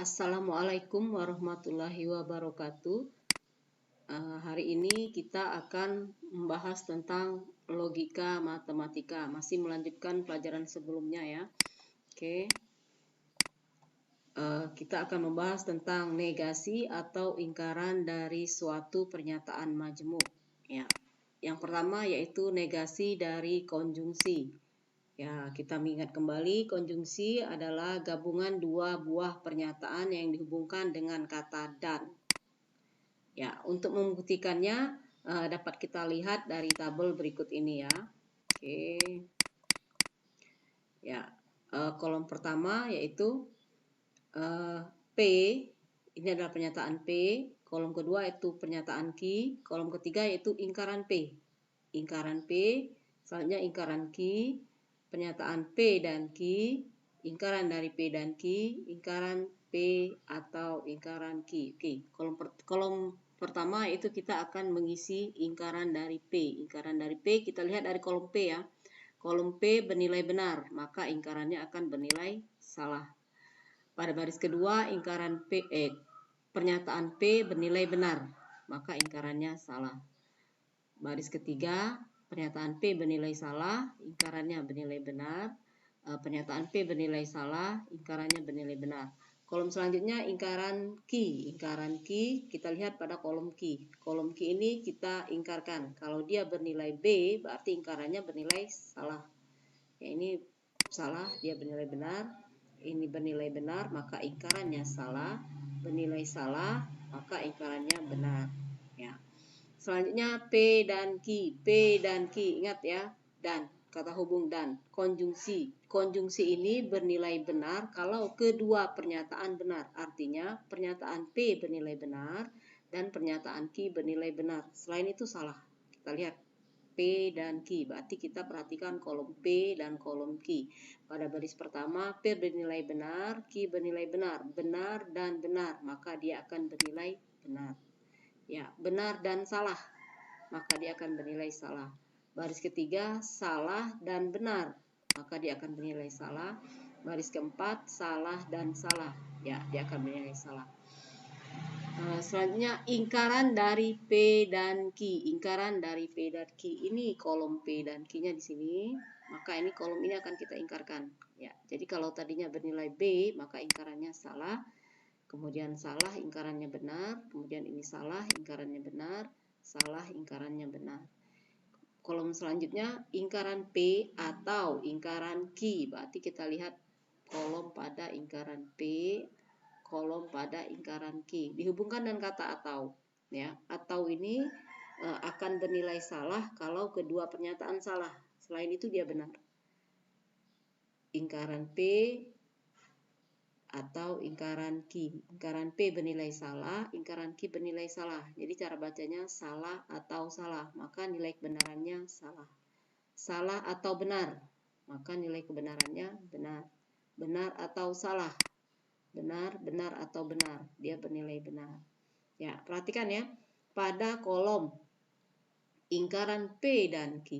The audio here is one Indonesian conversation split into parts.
Assalamualaikum warahmatullahi wabarakatuh. Hari ini kita akan membahas tentang logika matematika. Masih melanjutkan pelajaran sebelumnya ya. Oke. Kita akan membahas tentang negasi atau ingkaran dari suatu pernyataan majmuk. Ya. Yang pertama yaitu negasi dari konjungsi. Ya, kita mengingat kembali konjungsi adalah gabungan dua buah pernyataan yang dihubungkan dengan kata dan. Ya, untuk membuktikannya dapat kita lihat dari tabel berikut ini ya. Oke. Ya, kolom pertama yaitu P, ini adalah pernyataan P. Kolom kedua itu pernyataan Q. Kolom ketiga yaitu ingkaran P. Ingkaran P, selanjutnya ingkaran Q. Pernyataan P dan Q, ingkaran dari P dan Q, ingkaran P atau ingkaran Q. Oke, kolom pertama itu kita akan mengisi ingkaran dari P. Ingkaran dari P kita lihat dari kolom P ya. Kolom P bernilai benar, maka ingkarannya akan bernilai salah. Pada baris kedua pernyataan P bernilai benar, maka ingkarannya salah. Baris ketiga pernyataan P bernilai salah, ingkarannya bernilai benar. Pernyataan P bernilai salah, ingkarannya bernilai benar. Kolom selanjutnya ingkaran Q. Ingkaran Q kita lihat pada kolom Q. Kolom Q ini kita ingkarkan. Kalau dia bernilai B, berarti ingkarannya bernilai salah. Ya, ini salah, dia bernilai benar. Ini bernilai benar, maka ingkarannya salah. Bernilai salah, maka ingkarannya benar. Ya. Selanjutnya P dan Q. P dan Q, ingat ya, dan. Kata hubung dan. Konjungsi. Konjungsi ini bernilai benar kalau kedua pernyataan benar. Artinya pernyataan P bernilai benar dan pernyataan Q bernilai benar. Selain itu salah. Kita lihat P dan Q. Berarti kita perhatikan kolom P dan kolom Q. Pada baris pertama P bernilai benar, Q bernilai benar. Benar dan benar, maka dia akan bernilai benar. Ya, benar dan salah, maka dia akan bernilai salah. Baris ketiga salah dan benar, maka dia akan bernilai salah. Baris keempat salah dan salah, ya dia akan bernilai salah. Selanjutnya ingkaran dari P dan Q. Ingkaran dari P dan Q ini kolom P dan Q-nya di sini, maka ini kolom ini akan kita ingkarkan. Ya, jadi kalau tadinya bernilai B, maka ingkarannya salah. Kemudian salah, ingkarannya benar. Kemudian ini salah, ingkarannya benar. Salah, ingkarannya benar. Kolom selanjutnya ingkaran P atau ingkaran Q. Berarti kita lihat kolom pada ingkaran P, kolom pada ingkaran Q. Dihubungkan dengan kata atau. Ya, atau ini akan bernilai salah kalau kedua pernyataan salah. Selain itu dia benar. Ingkaran P atau ingkaran Q. Ingkaran P bernilai salah, ingkaran Q bernilai salah. Jadi cara bacanya salah atau salah, maka nilai kebenarannya salah. Salah atau benar, maka nilai kebenarannya benar. Benar atau salah, benar, benar atau benar, dia bernilai benar. Ya, perhatikan ya, pada kolom ingkaran P dan Q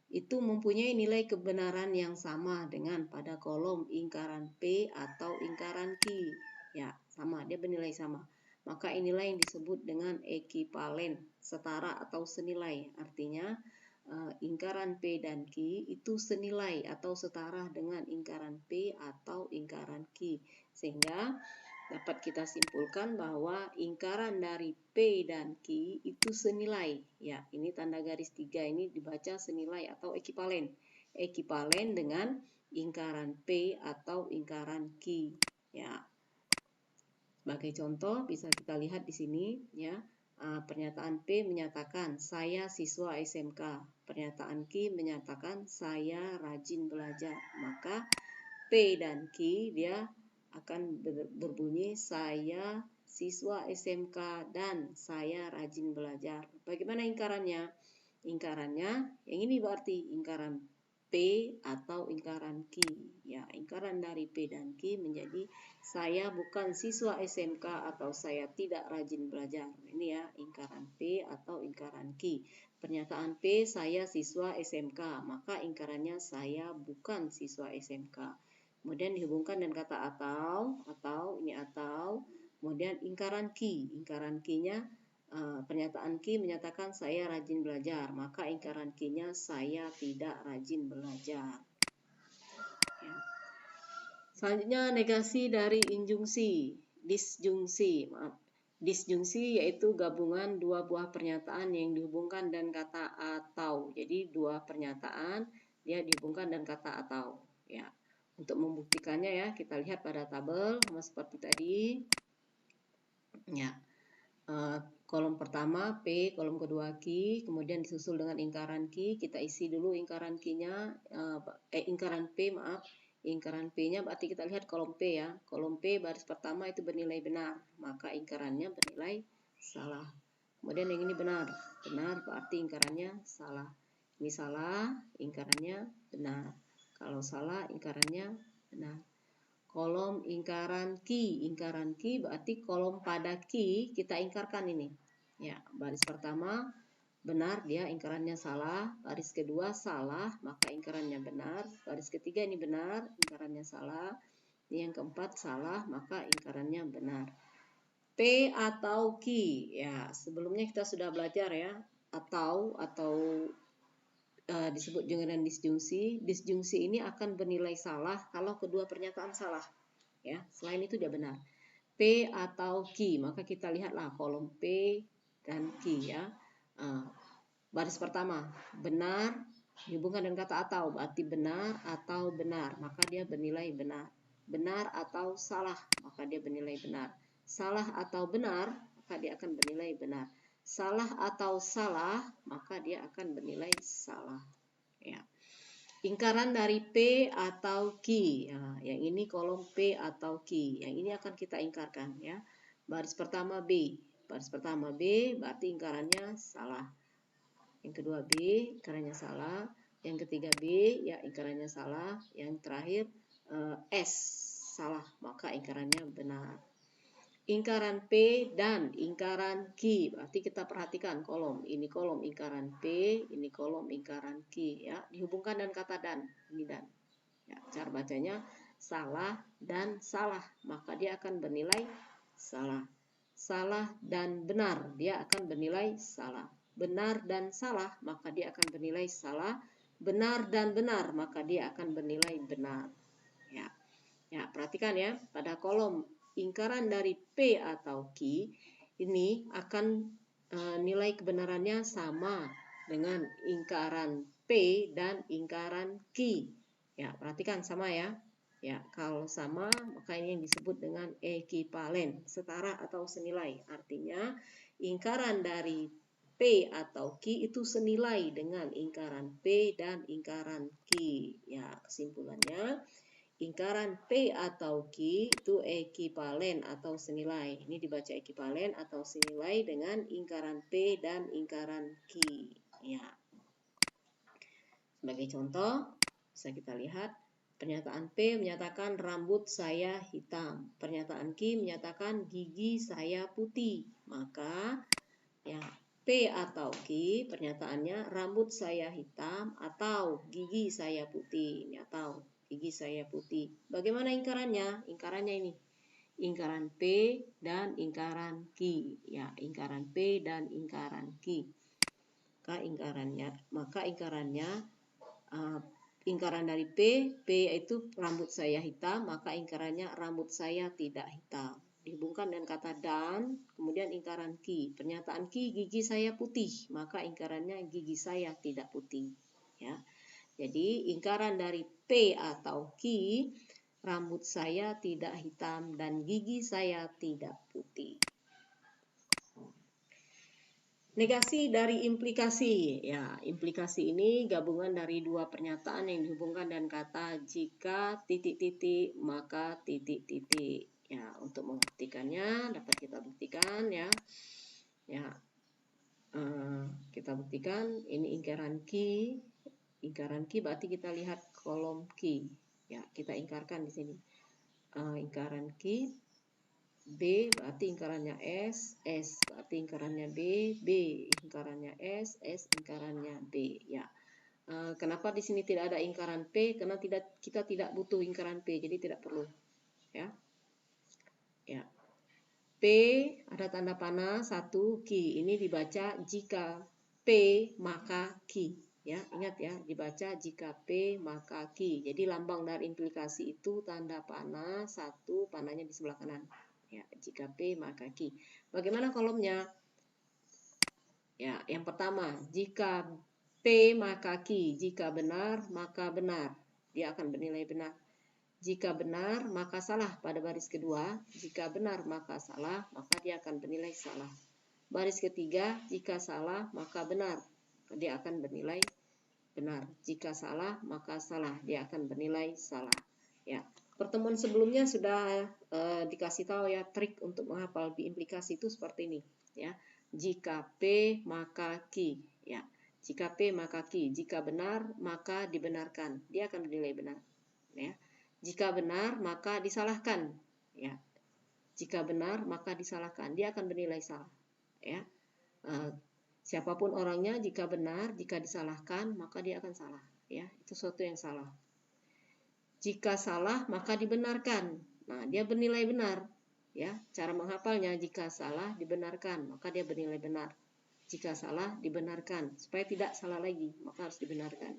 itu mempunyai nilai kebenaran yang sama dengan pada kolom ingkaran P atau ingkaran Q. Ya, sama, dia bernilai sama. Maka inilah yang disebut dengan ekivalen, setara atau senilai. Artinya ingkaran P dan Q itu senilai atau setara dengan ingkaran P atau ingkaran Q. Sehingga dapat kita simpulkan bahwa ingkaran dari P dan Q itu senilai. Ya, ini tanda garis 3 ini dibaca senilai atau ekivalen. Ekivalen dengan ingkaran P atau ingkaran Q. Ya. Sebagai contoh bisa kita lihat di sini ya. Pernyataan P menyatakan saya siswa SMK. Pernyataan Q menyatakan saya rajin belajar. Maka P dan Q dia akan berbunyi saya siswa SMK dan saya rajin belajar. Bagaimana ingkarannya? Ingkarannya yang ini berarti ingkaran P atau ingkaran Q. Ya, ingkaran dari P dan Q menjadi saya bukan siswa SMK atau saya tidak rajin belajar. Ini ya ingkaran P atau ingkaran Q. Pernyataan P saya siswa SMK, maka ingkarannya saya bukan siswa SMK. kemudian dihubungkan dengan kata atau ini atau, kemudian ingkaran ki. Ingkaran ki-nya pernyataan ki menyatakan saya rajin belajar, maka ingkaran ki-nya saya tidak rajin belajar. Ya. Selanjutnya negasi dari injungsi, disjungsi, maaf. Disjungsi yaitu gabungan dua buah pernyataan yang dihubungkan dan kata atau. Jadi dua pernyataan dia dihubungkan dan kata atau. Ya, untuk membuktikannya ya kita lihat pada tabel sama seperti tadi. Ya, kolom pertama P, kolom kedua Q, kemudian disusul dengan ingkaran Q. Kita isi dulu ingkaran Q-nya, ingkaran P maaf. Ingkaran P-nya berarti kita lihat kolom P ya. Kolom P baris pertama itu bernilai benar, maka ingkarannya bernilai salah. Kemudian yang ini benar. Benar berarti ingkarannya salah. Ini salah, ingkarannya benar. Kalau salah, ingkarannya benar. Kolom ingkaran Q. Ingkaran Q berarti kolom pada Q kita ingkarkan ini. Ya, baris pertama benar, dia ingkarannya salah, baris kedua salah, maka ingkarannya benar, baris ketiga ini benar, ingkarannya salah, ini yang keempat salah, maka ingkarannya benar. P atau Q, ya sebelumnya kita sudah belajar ya, atau disebut dengan disjungsi. Disjungsi ini akan bernilai salah kalau kedua pernyataan salah, ya selain itu dia benar. P atau Q, maka kita lihatlah kolom P dan Q ya. Baris pertama benar dihubungkan dengan kata atau, berarti benar atau benar, maka dia bernilai benar. Benar atau salah, maka dia bernilai benar. Salah atau benar, maka dia akan bernilai benar. Salah atau salah, maka dia akan bernilai salah. Ya. Ingkaran dari P atau Q, ya, yang ini kolom P atau Q, yang ini akan kita ingkarkan ya. Baris pertama B, baris pertama B berarti ingkarannya salah. Yang kedua B, ingkarannya salah. Yang ketiga B, ya ingkarannya salah. Yang terakhir S, salah, maka ingkarannya benar. Ingkaran P dan ingkaran Q, berarti kita perhatikan kolom. Ini kolom ingkaran P, ini kolom ingkaran Q, ya. Dihubungkan dengan kata dan, ini dan. Ya, cara bacanya salah dan salah, maka dia akan bernilai salah. Salah dan benar, dia akan bernilai salah. Benar dan salah, maka dia akan bernilai salah. Benar dan benar, maka dia akan bernilai benar. Ya, ya perhatikan ya, pada kolom ingkaran dari P atau Q ini akan nilai kebenarannya sama dengan ingkaran P dan ingkaran Q. Ya, perhatikan sama ya. Ya, kalau sama maka ini yang disebut dengan ekivalen, setara atau senilai. Artinya ingkaran dari P atau Q itu senilai dengan ingkaran P dan ingkaran Q. Ya, kesimpulannya ingkaran P atau Q itu ekivalen atau senilai. Ini dibaca ekivalen atau senilai dengan ingkaran P dan ingkaran Q. Ya. Sebagai contoh, bisa kita lihat pernyataan P menyatakan rambut saya hitam. Pernyataan Q menyatakan gigi saya putih. Maka ya P atau Q pernyataannya rambut saya hitam atau gigi saya putih. Ini atau gigi saya putih. Bagaimana ingkarannya? Ingkarannya ini. Ingkaran P dan ingkaran Q. Ya, ingkaran P dan ingkaran Q. Maka ingkarannya ingkaran dari P yaitu rambut saya hitam, maka ingkarannya rambut saya tidak hitam. Dihubungkan dengan kata dan, kemudian ingkaran Q. Pernyataan Q gigi saya putih, maka ingkarannya gigi saya tidak putih. Ya. Jadi ingkaran dari P atau Q, rambut saya tidak hitam dan gigi saya tidak putih. Negasi dari implikasi. Ya, implikasi ini gabungan dari dua pernyataan yang dihubungkan dan kata jika titik-titik maka titik-titik. Ya, untuk membuktikannya dapat kita buktikan ya. Ya. Kita buktikan ini ingkaran Q. Ingkaran Q berarti kita lihat kolom Q. Ya, kita ingkarkan di sini. Ingkaran Q B berarti ingkarannya S, berarti ingkarannya B ingkarannya S ingkarannya B. Ya, Kenapa di sini tidak ada lingkaran P? Karena kita tidak butuh lingkaran P, jadi tidak perlu. Ya, ya. P ada tanda panah 1 ki. Ini dibaca jika P maka ki. Ya, ingat ya, dibaca jika P maka ki. Jadi lambang dari implikasi itu tanda panah 1, panahnya di sebelah kanan. Ya, jika P maka ki. Bagaimana kolomnya? Ya, yang pertama, jika P maka Q, jika benar maka benar, dia akan bernilai benar. Jika benar maka salah pada baris kedua, jika benar maka salah, maka dia akan bernilai salah. Baris ketiga, jika salah maka benar, dia akan bernilai benar. Jika salah maka salah, dia akan bernilai salah. Ya, pertemuan sebelumnya sudah dikasih tahu ya trik untuk menghafal implikasi itu seperti ini. Ya, jika P maka Q. Ya, jika P maka Q. Jika benar maka dibenarkan, dia akan bernilai benar. Ya, jika benar maka disalahkan. Ya, jika benar maka disalahkan, dia akan bernilai salah. Ya, siapapun orangnya, jika benar, jika disalahkan, maka dia akan salah. Ya, itu sesuatu yang salah. Jika salah, maka dibenarkan. Nah, dia bernilai benar. Ya, cara menghafalnya, jika salah dibenarkan, maka dia bernilai benar. Jika salah dibenarkan, supaya tidak salah lagi, maka harus dibenarkan.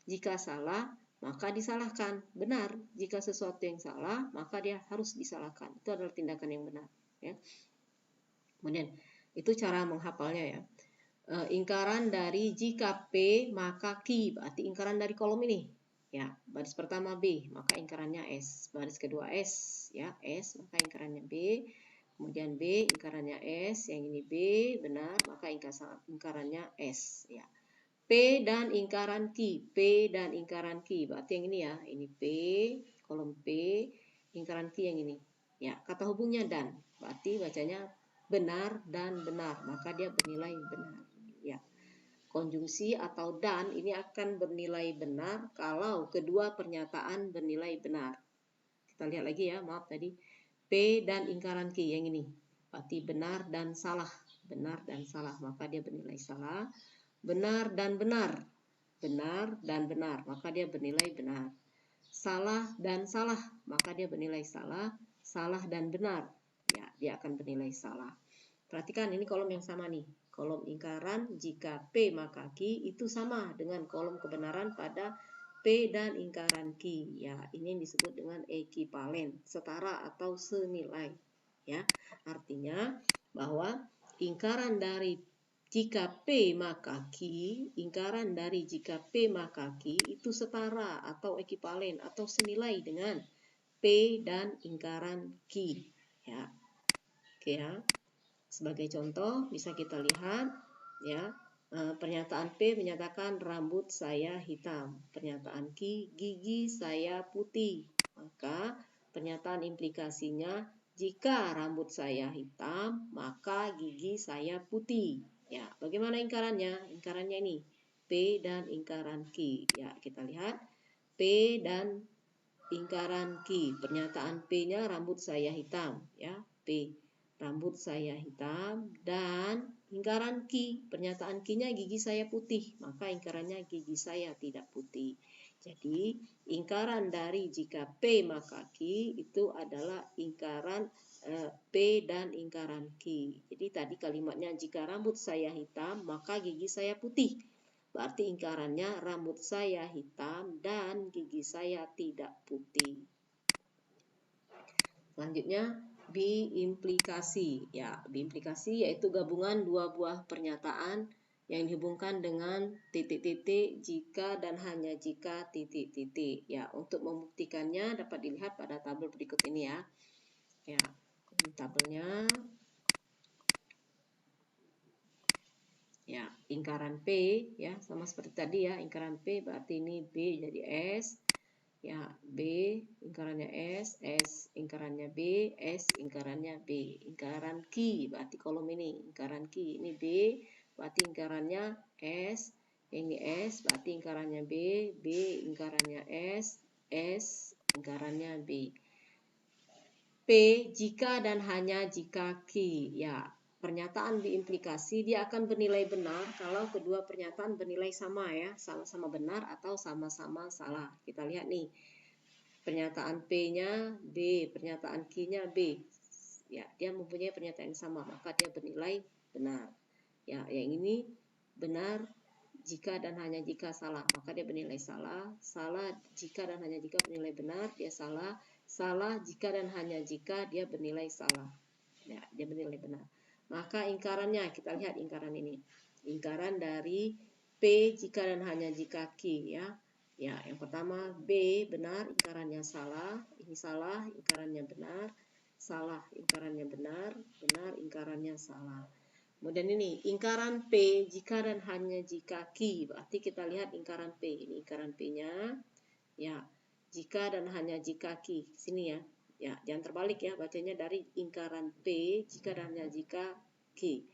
Jika salah, maka disalahkan. Benar, jika sesuatu yang salah, maka dia harus disalahkan. Itu adalah tindakan yang benar. Ya. Kemudian, itu cara menghafalnya ya. Ingkaran dari jika P maka Q, berarti ingkaran dari kolom ini. Ya, baris pertama B, maka ingkarannya S. Baris kedua S, ya S, maka ingkarannya B. Kemudian B, ingkarannya S. Yang ini B, benar, maka ingkarannya S. Ya. P dan ingkaran Q, P dan ingkaran Q, berarti yang ini ya, ini P, kolom P, ingkaran Q yang ini. Ya, kata hubungnya dan, berarti bacanya benar dan benar, maka dia bernilai benar. Ya, konjungsi atau dan ini akan bernilai benar kalau kedua pernyataan bernilai benar. Kita lihat lagi ya, maaf tadi P dan ingkaran Q yang ini, berarti benar dan salah, maka dia bernilai salah. Benar dan benar, maka dia bernilai benar. Salah dan salah, maka dia bernilai salah. Salah dan benar, ya dia akan bernilai salah. Perhatikan ini kolom yang sama nih. Kolom ingkaran jika P maka Q itu sama dengan kolom kebenaran pada P dan ingkaran Q. Ya, ini yang disebut dengan ekivalen, setara atau senilai. Ya, artinya bahwa ingkaran dari jika P maka Q, ingkaran dari jika P maka Q itu setara atau ekivalen atau senilai dengan P dan ingkaran Q. Ya, oke ya. Sebagai contoh bisa kita lihat ya, pernyataan P menyatakan rambut saya hitam, pernyataan Q gigi saya putih. Maka pernyataan implikasinya jika rambut saya hitam maka gigi saya putih. Ya, bagaimana ingkarannya? Ingkarannya ini P dan ingkaran Q. Ya, kita lihat P dan ingkaran Q. Pernyataan P-nya rambut saya hitam ya, P rambut saya hitam, dan ingkaran Q, pernyataan Q-nya gigi saya putih, maka ingkarannya gigi saya tidak putih. Jadi ingkaran dari jika P maka Q itu adalah ingkaran P dan ingkaran Q. Jadi tadi kalimatnya jika rambut saya hitam maka gigi saya putih. Berarti ingkarannya rambut saya hitam dan gigi saya tidak putih. Selanjutnya biimplikasi. Ya, biimplikasi yaitu gabungan dua buah pernyataan yang dihubungkan dengan titik-titik jika dan hanya jika titik-titik. Ya, untuk membuktikannya dapat dilihat pada tabel berikut ini ya. Ya, tabelnya. Ya, ingkaran P ya sama seperti tadi ya, ingkaran P berarti ini B jadi S. Ya, B ingkarannya S, S ingkarannya B, S ingkarannya B. Ingkaran Q berarti kolom ini, ingkaran Q ini B, berarti ingkarannya S. Ini S berarti ingkarannya B, B ingkarannya S, S ingkarannya B. P jika dan hanya jika Q. Ya, pernyataan diimplikasi dia akan bernilai benar kalau kedua pernyataan bernilai sama ya, sama-sama benar atau sama-sama salah. Kita lihat nih, pernyataan P-nya B, pernyataan Q-nya B. Ya, dia mempunyai pernyataan yang sama, maka dia bernilai benar. Ya, yang ini benar jika dan hanya jika salah, maka dia bernilai salah. Salah jika dan hanya jika bernilai benar, dia salah. Salah jika dan hanya jika dia bernilai salah. Ya, dia bernilai benar. Maka ingkarannya, kita lihat ingkaran ini. Ingkaran dari P jika dan hanya jika Q ya. Ya, yang pertama B benar, ingkarannya salah. Ini salah, ingkarannya benar. Salah, ingkarannya benar. Benar, ingkarannya salah. Kemudian ini ingkaran P jika dan hanya jika Q. Berarti kita lihat ingkaran P. Ini ingkaran P-nya. Ya, jika dan hanya jika Q. Sini ya. Ya, jangan terbalik ya, bacanya dari ingkaran P jika dan hanya jika Q.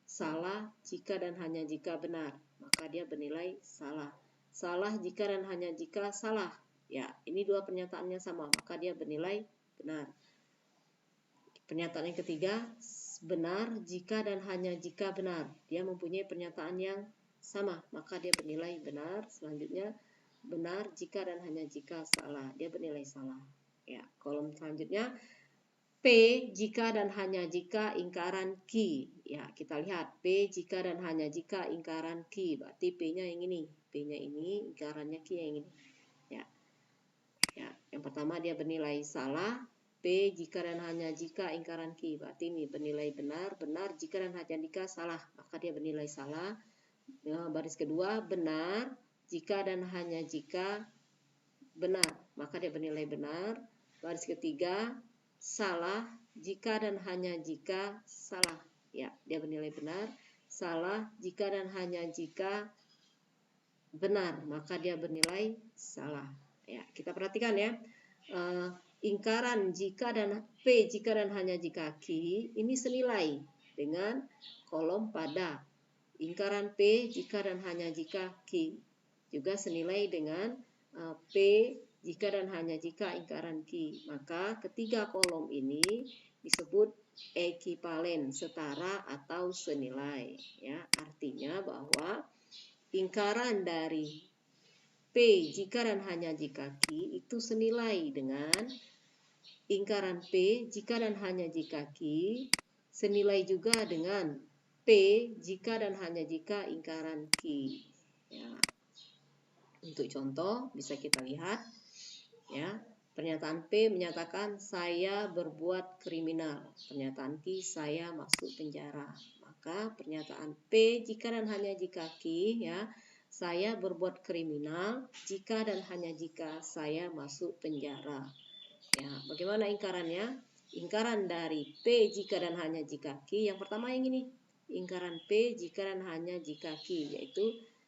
Salah jika dan hanya jika benar, maka dia bernilai salah. Salah jika dan hanya jika salah. Ya, ini dua pernyataannya sama, maka dia bernilai benar. Pernyataan yang ketiga, benar jika dan hanya jika benar. Dia mempunyai pernyataan yang sama, maka dia bernilai benar. Selanjutnya, benar jika dan hanya jika salah. Dia bernilai salah. Ya, kolom selanjutnya P jika dan hanya jika ingkaran Q. Ya, kita lihat P jika dan hanya jika ingkaran Q. Berarti P-nya yang ini. P-nya ini, ingkarannya Q yang ini. Ya. Ya, yang pertama dia bernilai salah. P jika dan hanya jika ingkaran Q. Berarti ini bernilai benar. Benar jika dan hanya jika salah, maka dia bernilai salah. Ya, baris kedua, benar jika dan hanya jika benar, maka dia bernilai benar. Baris ketiga, salah jika dan hanya jika salah. Ya, dia bernilai benar. Salah jika dan hanya jika benar, maka dia bernilai salah. Ya, kita perhatikan ya. Ingkaran jika dan P jika dan hanya jika Q ini senilai dengan kolom pada. Ingkaran P jika dan hanya jika Q juga senilai dengan P jika dan hanya jika ingkaran Q. Maka ketiga kolom ini disebut ekivalen, setara atau senilai. Ya, artinya bahwa ingkaran dari P jika dan hanya jika Q itu senilai dengan ingkaran P jika dan hanya jika Q, senilai juga dengan P jika dan hanya jika ingkaran Q. Ya. Untuk contoh bisa kita lihat ya. Pernyataan P menyatakan saya berbuat kriminal. Pernyataan Q saya masuk penjara. Maka pernyataan P jika dan hanya jika Q ya, saya berbuat kriminal jika dan hanya jika saya masuk penjara. Ya, bagaimana ingkarannya? Ingkaran dari P jika dan hanya jika Q yang pertama yang ini. Ingkaran P jika dan hanya jika Q yaitu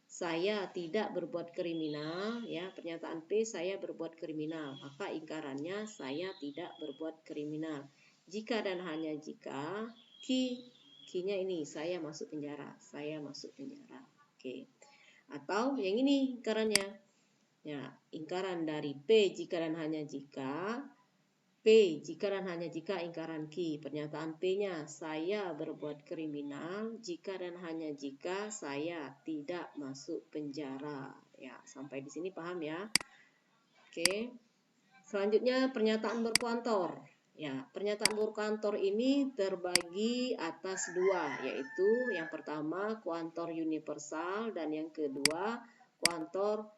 saya tidak berbuat kriminal ya, pernyataan P saya berbuat kriminal, maka ingkarannya saya tidak berbuat kriminal. Jika dan hanya jika Q-nya ini saya masuk penjara, saya masuk penjara. Oke. Atau yang ini ingkarannya. Ya, ingkaran dari P jika dan hanya jika P jika dan hanya jika ingkaran Q. Pernyataan P-nya saya berbuat kriminal jika dan hanya jika saya tidak masuk penjara. Ya, sampai di sini paham ya? Oke. Selanjutnya pernyataan berkuantor. Ya, pernyataan berkuantor ini terbagi atas dua, yaitu yang pertama kuantor universal dan yang kedua kuantor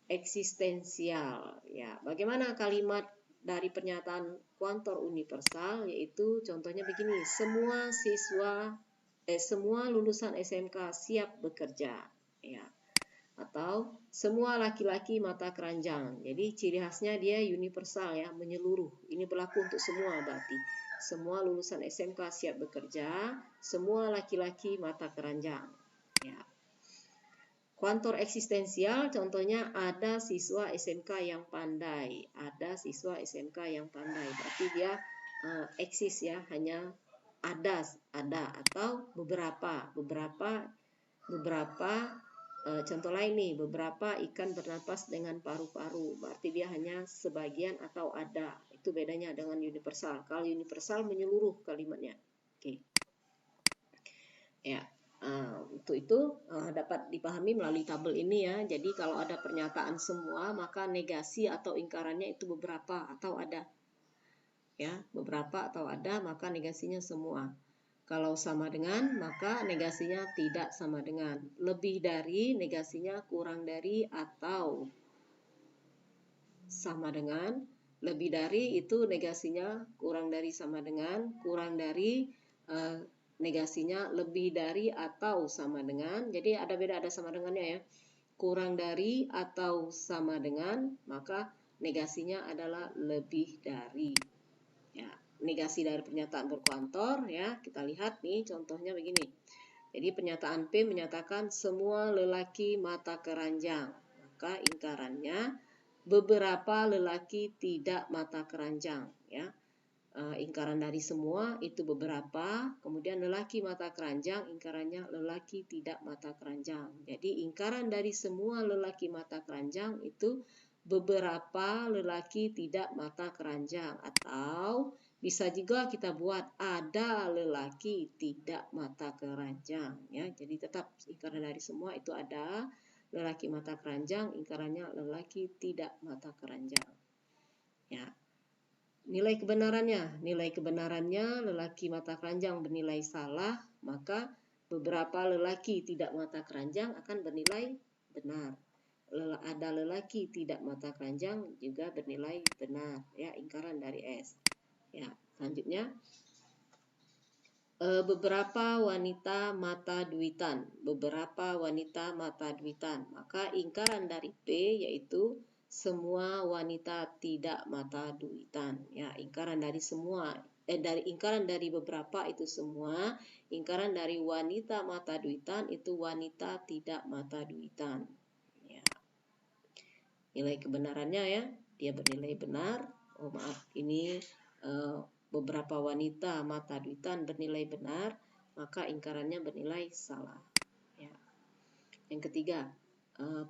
eksistensial. Ya, bagaimana kalimat dari pernyataan kuantor universal, yaitu contohnya begini, semua lulusan SMK siap bekerja, ya, atau semua laki-laki mata keranjang. Jadi ciri khasnya dia universal ya, menyeluruh. Ini berlaku untuk semua berarti. Semua lulusan SMK siap bekerja, semua laki-laki mata keranjang. Ya. Kuantor eksistensial contohnya ada siswa SMK yang pandai, ada siswa SMK yang pandai. Berarti dia eksis ya, hanya ada atau beberapa. Contoh lain nih, beberapa ikan bernapas dengan paru-paru. Berarti dia hanya sebagian atau ada. Itu bedanya dengan universal. Kalau universal menyeluruh kalimatnya. Oke. Ya, untuk itu dapat dipahami melalui tabel ini ya. Jadi kalau ada pernyataan semua, maka negasi atau ingkarannya itu beberapa atau ada. Ya, beberapa atau ada, maka negasinya semua. Kalau sama dengan, maka negasinya tidak sama dengan. Lebih dari, negasinya kurang dari, atau sama dengan. Lebih dari itu negasinya kurang dari sama dengan, kurang dari negasinya lebih dari atau sama dengan. Jadi ada beda, ada sama dengannya ya. Kurang dari atau sama dengan, maka negasinya adalah lebih dari. Ya, negasi dari pernyataan berkantor ya. Kita lihat nih contohnya begini. Jadi pernyataan P menyatakan semua lelaki mata keranjang. Maka ingkarannya beberapa lelaki tidak mata keranjang ya. Ingkaran dari semua itu beberapa, kemudian lelaki mata keranjang, ingkarannya lelaki tidak mata keranjang. Jadi ingkaran dari semua lelaki mata keranjang itu beberapa lelaki tidak mata keranjang, atau bisa juga kita buat ada lelaki tidak mata keranjang ya. Jadi tetap ingkaran dari semua itu ada lelaki mata keranjang, ingkarannya lelaki tidak mata keranjang. Ya. Nilai kebenarannya lelaki mata keranjang bernilai salah, maka beberapa lelaki tidak mata keranjang akan bernilai benar. Ada lelaki tidak mata keranjang juga bernilai benar ya, ingkaran dari S. Ya, selanjutnya beberapa wanita mata duitan, maka ingkaran dari P yaitu semua wanita tidak mata duitan ya. Ingkaran dari semua dari ingkaran dari beberapa itu semua, ingkaran dari wanita mata duitan itu wanita tidak mata duitan ya. Nilai kebenarannya ya, dia bernilai benar. Oh maaf, ini beberapa wanita mata duitan bernilai benar, maka ingkarannya bernilai salah ya. Yang ketiga,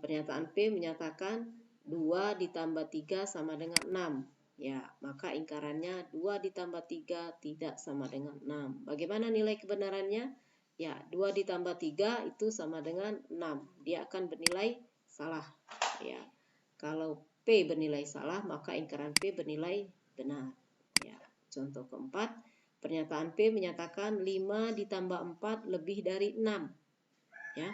pernyataan P menyatakan 2 ditambah 3 sama dengan 6 ya, maka ingkarannya 2 ditambah 3 tidak sama dengan 6. Bagaimana nilai kebenarannya? Ya, 2 ditambah 3 itu sama dengan 6. Dia akan bernilai salah ya. Kalau P bernilai salah, maka ingkaran P bernilai benar ya. Contoh keempat, pernyataan P menyatakan 5 ditambah 4 lebih dari 6 ya.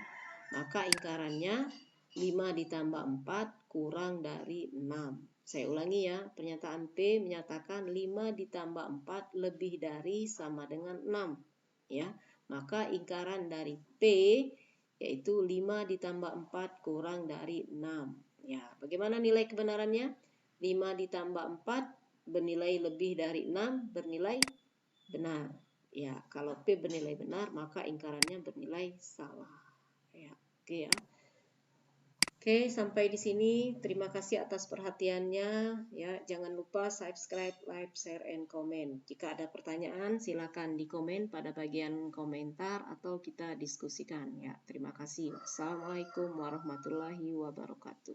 Maka ingkarannya 5 ditambah 4 kurang dari 6. Saya ulangi ya, pernyataan P menyatakan 5 ditambah 4 lebih dari sama dengan 6 ya. Maka ingkaran dari P yaitu 5 ditambah 4 kurang dari 6 ya. Bagaimana nilai kebenarannya? 5 ditambah 4 bernilai lebih dari 6 bernilai benar ya. Kalau P bernilai benar, maka ingkarannya bernilai salah ya. Oke ya. Oke, sampai di sini. Terima kasih atas perhatiannya ya. Jangan lupa subscribe, like, share, and comment. Jika ada pertanyaan, silakan di komen pada bagian komentar atau kita diskusikan ya. Terima kasih. Wassalamualaikum warahmatullahi wabarakatuh.